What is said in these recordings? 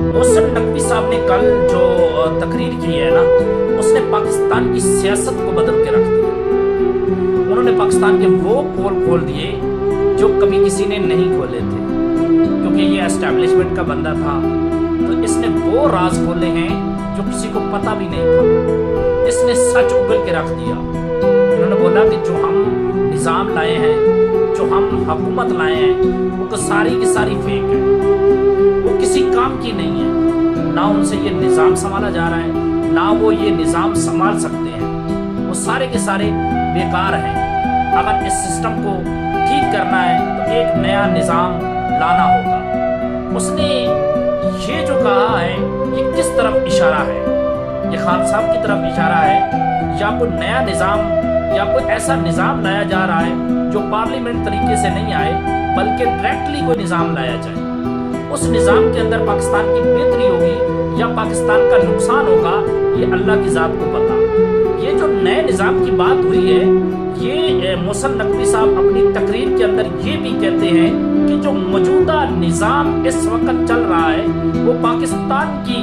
मोहसिन नकवी साहब ने कल जो तकरीर की है ना, उसने पाकिस्तान की सियासत को बदल के रख दिया। उन्होंने पाकिस्तान के वो पोल खोल दिए जो कभी किसी ने नहीं खोले थे, क्योंकि ये एस्टैब्लिशमेंट का बंदा था, तो इसने वो राज खोले हैं जो किसी को पता भी नहीं था। इसने सच उगल के रख दिया। इन्होंने बोला कि जो हम निज़ाम लाए हैं, जो हम हुकूमत लाए हैं, वो सारी की सारी फेक है, वो किसी काम की नहीं है। ना उनसे ये निज़ाम संभाला जा रहा है, ना वो ये निज़ाम संभाल सकते हैं। वो सारे के सारे बेकार हैं। अगर इस सिस्टम को ठीक करना है तो एक नया निज़ाम लाना होगा। उसने ये जो कहा है, ये किस तरफ इशारा है? ये खान साहब की तरफ इशारा है, या कोई नया निज़ाम, या कोई ऐसा निज़ाम लाया जा रहा है जो पार्लियामेंट तरीके से नहीं आए, बल्कि डायरेक्टली कोई निज़ाम लाया जाए। उस निज़ाम के अंदर पाकिस्तान की बेहतरी होगी या पाकिस्तान का नुकसान होगा, ये अल्लाह की ज़ात को पता। ये जो नए निज़ाम की बात हुई है, ये मोहसिन नकवी साहब अपनी तकरीर के अंदर ये भी कहते हैं कि जो मौजूदा निज़ाम इस वक्त चल रहा है, वो पाकिस्तान की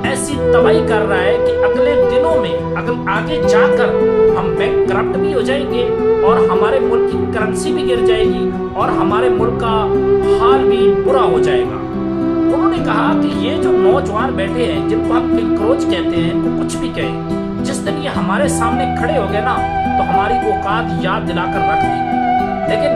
ऐसी तबाही कर रहा है कि अगले दिनों में, अगर आगे जाकर हम बैंक करप्ट भी हो जाएंगे और हमारे मुल्क की करेंसी भी गिर जाएगी और हमारे मुल्क का हाल भी बुरा हो जाएगा। उन्होंने कहा कि ये जो नौजवान बैठे हैं, जिनको हम फिक्रोज कहते हैं, इनको कुछ भी कहें, जिस दिन ये हमारे सामने खड़े हो गए ना, तो हमारी औकात याद दिलाकर रख देंगे। लेकिन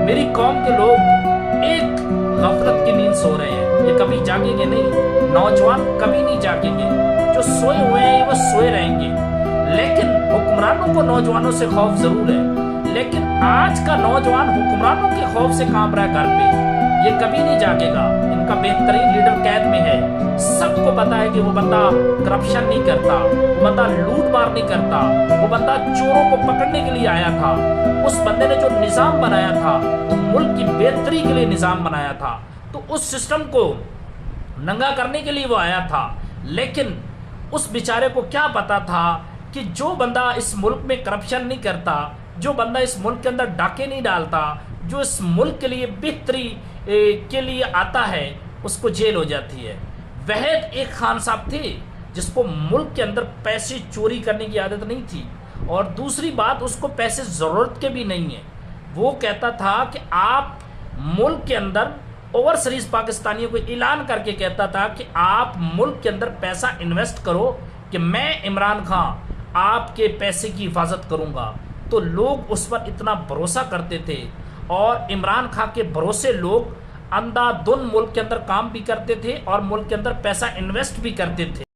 मेरी कौम के लोग एक गफलत की नींद सो रहे हैं, ये कभी जागेंगे नहीं। नौजवान कभी नहीं जागेंगे। जो सोए हुए हैं वो सोए रहेंगे। लेकिन हुक्मरानों को नौजवानों से खौफ जरूर है, लेकिन आज का नौजवान हुक्मरानों के खौफ से कांप रहा है घर पे। ये कभी नहीं जागेगा। इनका बेहतरीन लीडर कैद में है। सबको पता है कि वो बंदा करप्शन नहीं करता, वो बंदा लूट मार नहीं करता, वो बंदा चोरों को पकड़ने के लिए आया था। उस बंदे ने जो निज़ाम बनाया था, वो मुल्क की बेहतरी के लिए निज़ाम बनाया था, तो उस सिस्टम को नंगा करने के लिए वो आया था। लेकिन उस बेचारे को क्या पता था कि जो बंदा इस मुल्क में करप्शन नहीं करता, जो बंदा इस मुल्क के अंदर डाके नहीं डालता, जो इस मुल्क के लिए बेहतरी के लिए आता है, उसको जेल हो जाती है। वह एक खान साहब थे जिसको मुल्क के अंदर पैसे चोरी करने की आदत नहीं थी, और दूसरी बात, उसको पैसे ज़रूरत के भी नहीं है। वो कहता था कि आप मुल्क के अंदर ओवरसीज पाकिस्तानियों को ऐलान करके कहता था कि आप मुल्क के अंदर पैसा इन्वेस्ट करो कि मैं इमरान खान आपके पैसे की हिफाजत करूंगा। तो लोग उस पर इतना भरोसा करते थे, और इमरान खान के भरोसे लोग अंधाधुंध मुल्क के अंदर काम भी करते थे और मुल्क के अंदर पैसा इन्वेस्ट भी करते थे।